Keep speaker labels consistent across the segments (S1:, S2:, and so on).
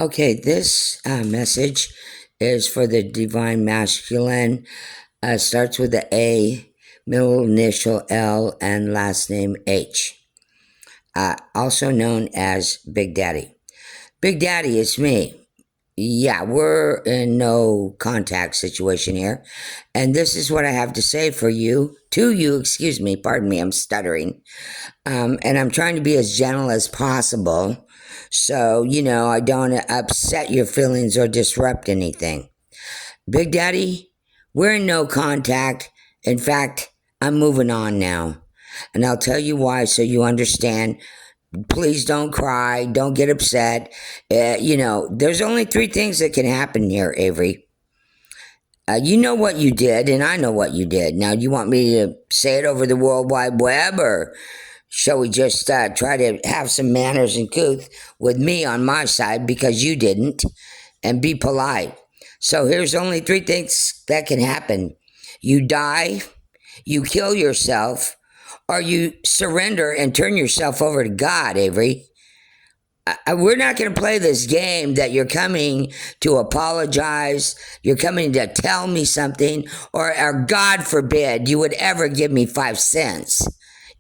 S1: Okay, this message is for the divine masculine. Starts with the A, middle initial L, and last name H. Also known as Big Daddy. Big Daddy is me. Yeah, we're in no contact situation here. And this is what I have to say to you, excuse me, pardon me, I'm stuttering. And I'm trying to be as gentle as possible. So, I don't upset your feelings or disrupt anything. Big Daddy, we're in no contact. In fact, I'm moving on now. And I'll tell you why so you understand. Please don't cry. Don't get upset. There's only three things that can happen here, Avery. You know what you did, and I know what you did. Now, do you want me to say it over the World Wide Web, or shall we just try to have some manners and couth with me on my side because you didn't, and be polite? So here's only three things that can happen. You die, you kill yourself, or you surrender and turn yourself over to God, Avery. We're not going to play this game that you're coming to apologize, you're coming to tell me something, or God forbid you would ever give me 5 cents.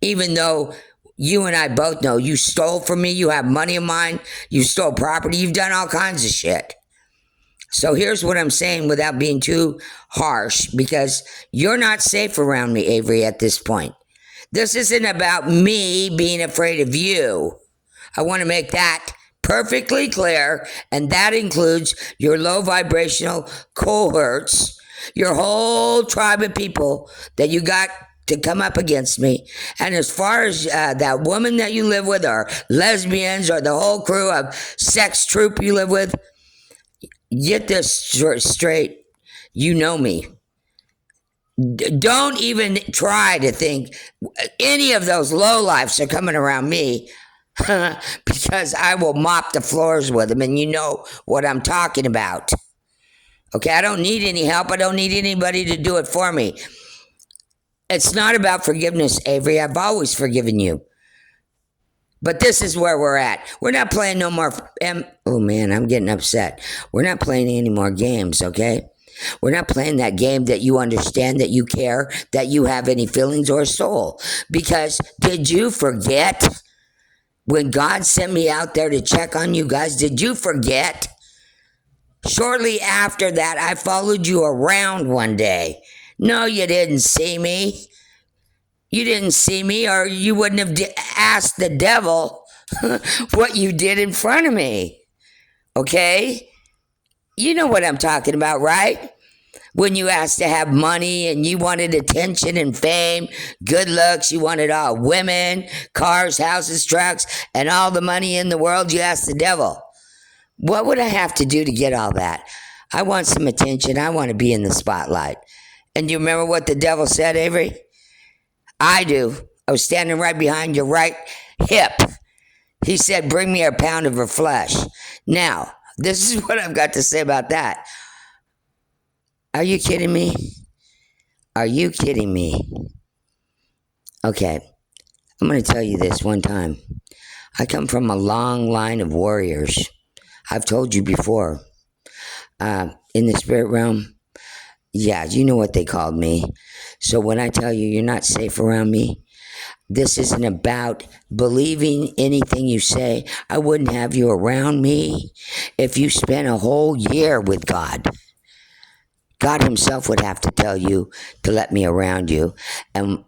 S1: Even though you and I both know you stole from me, you have money of mine, you stole property, you've done all kinds of shit. So here's what I'm saying without being too harsh, because you're not safe around me, Avery, at this point. This isn't about me being afraid of you. I want to make that perfectly clear, and that includes your low vibrational cohorts, your whole tribe of people that you got to come up against me. And as far as that woman that you live with, or lesbians, or the whole crew of sex troop you live with, get this straight. You know me. Don't even try to think any of those lowlifes are coming around me because I will mop the floors with them, and you know what I'm talking about. Okay, I don't need any help. I don't need anybody to do it for me. It's not about forgiveness, Avery. I've always forgiven you. But this is where we're at. We're not playing no more. Oh man, I'm getting upset. We're not playing any more games, okay? We're not playing that game that you understand, that you care, that you have any feelings or soul. Because did you forget when God sent me out there to check on you guys? Did you forget? Shortly after that, I followed you around one day. No, you didn't see me. You didn't see me, or you wouldn't have asked the devil what you did in front of me. Okay? You know what I'm talking about, right? When you asked to have money and you wanted attention and fame, good looks, you wanted all women, cars, houses, trucks, and all the money in the world, you asked the devil, what would I have to do to get all that? I want some attention. I want to be in the spotlight. And do you remember what the devil said, Avery? I do. I was standing right behind your right hip. He said, bring me a pound of her flesh. Now, this is what I've got to say about that. Are you kidding me? Are you kidding me? Okay, I'm going to tell you this one time. I come from a long line of warriors. I've told you before. In the spirit realm, yeah, you know what they called me. So when I tell you you're not safe around me, this isn't about believing anything you say. I wouldn't have you around me if you spent a whole year with God. God himself would have to tell you to let me around you. And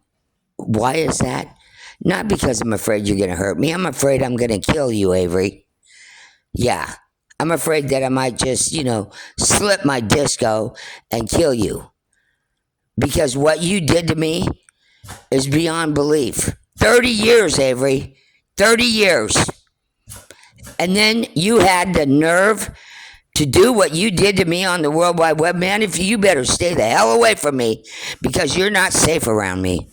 S1: why is that? Not because I'm afraid you're going to hurt me. I'm afraid I'm going to kill you, Avery. Yeah. I'm afraid that I might just, slip my disco and kill you. Because what you did to me is beyond belief. 30 years, Avery. 30 years. And then you had the nerve to do what you did to me on the World Wide Web. Man, if you better stay the hell away from me, because you're not safe around me.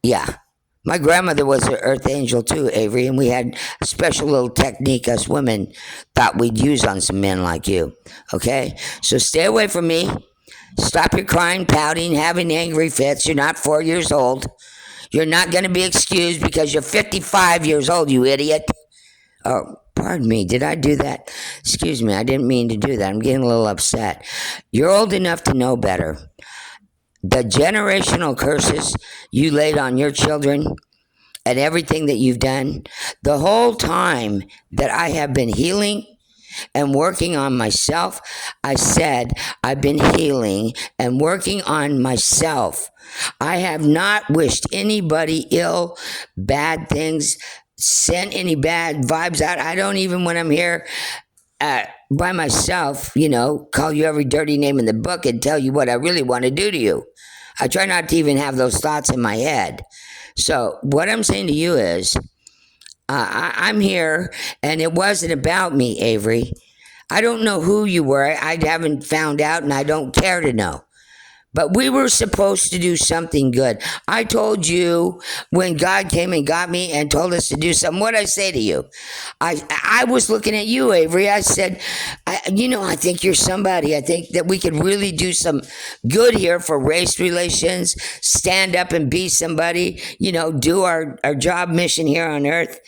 S1: Yeah. My grandmother was an earth angel too, Avery, and we had a special little technique us women thought we'd use on some men like you. Okay? So stay away from me. Stop your crying, pouting, having angry fits. You're not 4 years old. You're not going to be excused because you're 55 years old, you idiot. Oh, pardon me. Did I do that? Excuse me. I didn't mean to do that. I'm getting a little upset. You're old enough to know better. The generational curses you laid on your children and everything that you've done, the whole time that I have been healing and working on myself, I said I've been healing and working on myself. I have not wished anybody ill, bad things, sent any bad vibes out. I don't even, when I'm here by myself, call you every dirty name in the book and tell you what I really want to do to you. I try not to even have those thoughts in my head. So what I'm saying to you is, I'm here, and it wasn't about me, Avery. I don't know who you were. I haven't found out, and I don't care to know. But we were supposed to do something good. I told you when God came and got me and told us to do something. What did I say to you? I was looking at you, Avery. I said, I think you're somebody. I think that we could really do some good here for race relations, stand up and be somebody, do our job mission here on earth.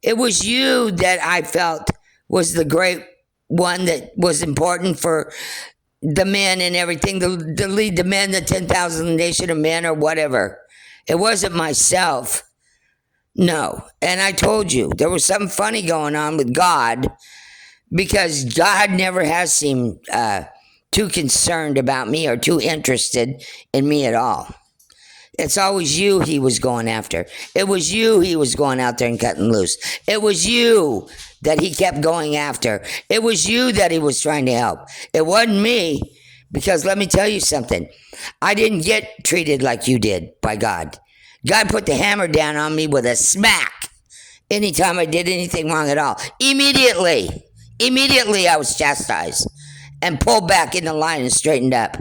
S1: It was you that I felt was the great one that was important for the men and everything, to lead the men, the 10,000 nation of men or whatever. It wasn't myself. No. And I told you, there was something funny going on with God, because God never has seemed too concerned about me or too interested in me at all. It's always you he was going after. It was you he was going out there and cutting loose. It was you that he kept going after. It was you that he was trying to help. It wasn't me, because let me tell you something. I didn't get treated like you did by God. God put the hammer down on me with a smack anytime I did anything wrong at all. Immediately I was chastised and pulled back into line and straightened up.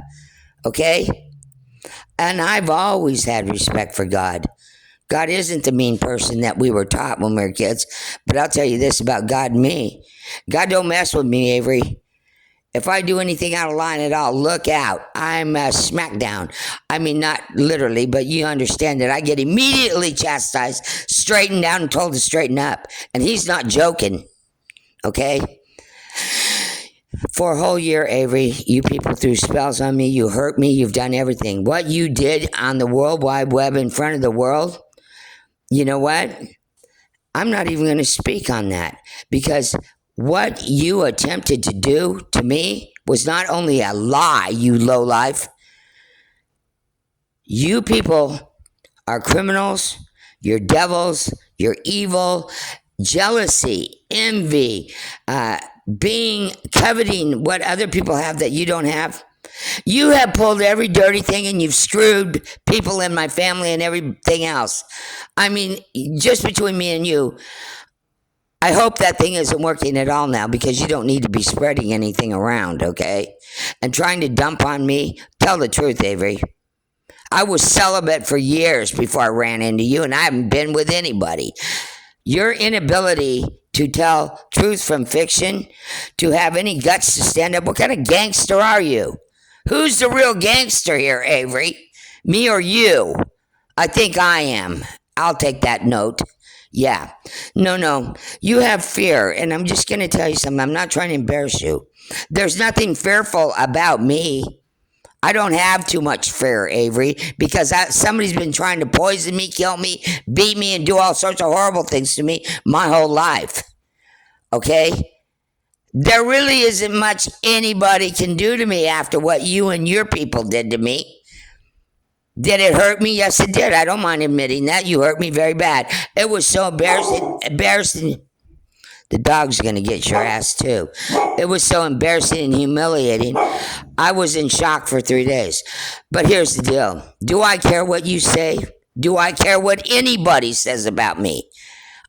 S1: Okay? And I've always had respect for God. God isn't the mean person that we were taught when we were kids. But I'll tell you this about God and me. God don't mess with me, Avery. If I do anything out of line at all, look out. I'm smacked down. I mean, not literally, but you understand that I get immediately chastised, straightened down, and told to straighten up. And he's not joking. Okay? For a whole year, Avery, you people threw spells on me. You hurt me. You've done everything. What you did on the World Wide Web in front of the world, you know what? I'm not even going to speak on that, because what you attempted to do to me was not only a lie, you lowlife. You people are criminals. You're devils. You're evil. Jealousy, envy, coveting what other people have that you don't have. You have pulled every dirty thing, and you've screwed people in my family and everything else. I mean, just between me and you, I hope that thing isn't working at all now, because you don't need to be spreading anything around, okay? And trying to dump on me. Tell the truth, Avery. I was celibate for years before I ran into you, and I haven't been with anybody. Your inability to tell truth from fiction, to have any guts to stand up. What kind of gangster are you? Who's the real gangster here, Avery? Me or you? I think I am. I'll take that note. Yeah. No. You have fear, and I'm just going to tell you something. I'm not trying to embarrass you. There's nothing fearful about me. I don't have too much fear, Avery, because somebody's been trying to poison me, kill me, beat me, and do all sorts of horrible things to me my whole life. Okay? There really isn't much anybody can do to me after what you and your people did to me. Did it hurt me? Yes, it did. I don't mind admitting that. You hurt me very bad. It was so embarrassing. The dog's going to get your ass too. It was so embarrassing and humiliating. I was in shock for 3 days. But here's the deal. Do I care what you say? Do I care what anybody says about me?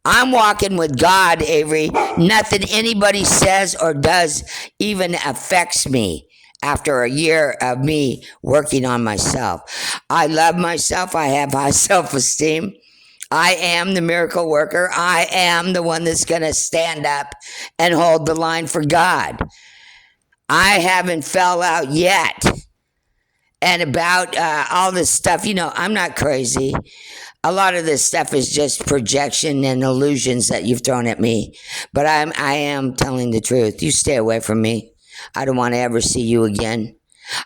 S1: I'm walking with God, Avery. Nothing anybody says or does even affects me after a year of me working on myself. I love myself. I have high self-esteem. I am the miracle worker. I am the one that's going to stand up and hold the line for God. I haven't fell out yet. And about all this stuff, I'm not crazy. A lot of this stuff is just projection and illusions that you've thrown at me. But I am telling the truth. You stay away from me. I don't want to ever see you again.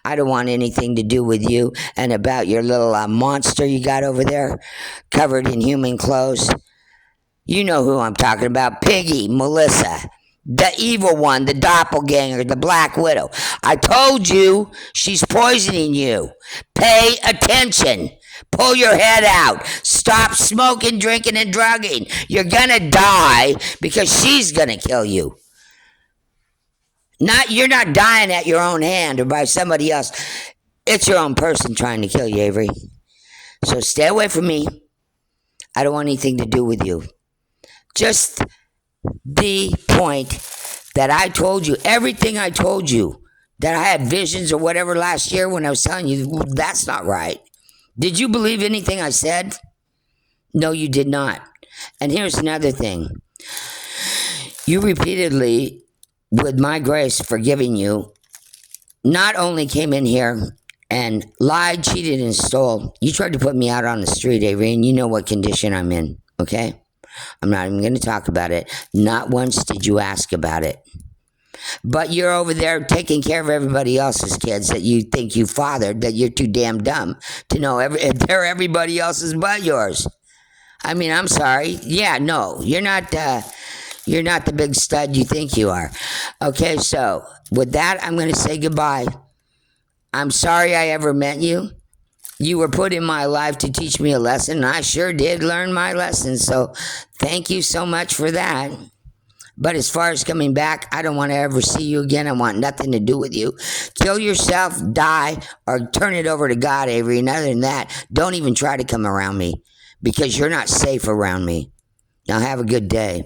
S1: I don't want anything to do with you and about your little monster you got over there covered in human clothes. You know who I'm talking about. Piggy, Melissa. The evil one, the doppelganger, the Black Widow. I told you she's poisoning you. Pay attention. Pull your head out. Stop smoking, drinking, and drugging. You're gonna die because she's gonna kill you. You're not dying at your own hand or by somebody else. It's your own person trying to kill you, Avery. So stay away from me. I don't want anything to do with you. Just the point that I told you, everything I told you, that I had visions or whatever last year when I was telling you, well, that's not right. Did you believe anything I said? No, you did not. And here's another thing. You repeatedly, with my grace forgiving you, not only came in here and lied, cheated, and stole, you tried to put me out on the street, Avery, and you know what condition I'm in, okay? I'm not even going to talk about it. Not once did you ask about it. But you're over there taking care of everybody else's kids that you think you fathered, that you're too damn dumb to know they're everybody else's but yours. I mean, I'm sorry. Yeah, no, you're not the big stud you think you are. Okay, so with that, I'm going to say goodbye. I'm sorry I ever met you. You were put in my life to teach me a lesson, and I sure did learn my lesson. So thank you so much for that. But as far as coming back, I don't want to ever see you again. I want nothing to do with you. Kill yourself, die, or turn it over to God, Avery. And other than that, don't even try to come around me because you're not safe around me. Now have a good day.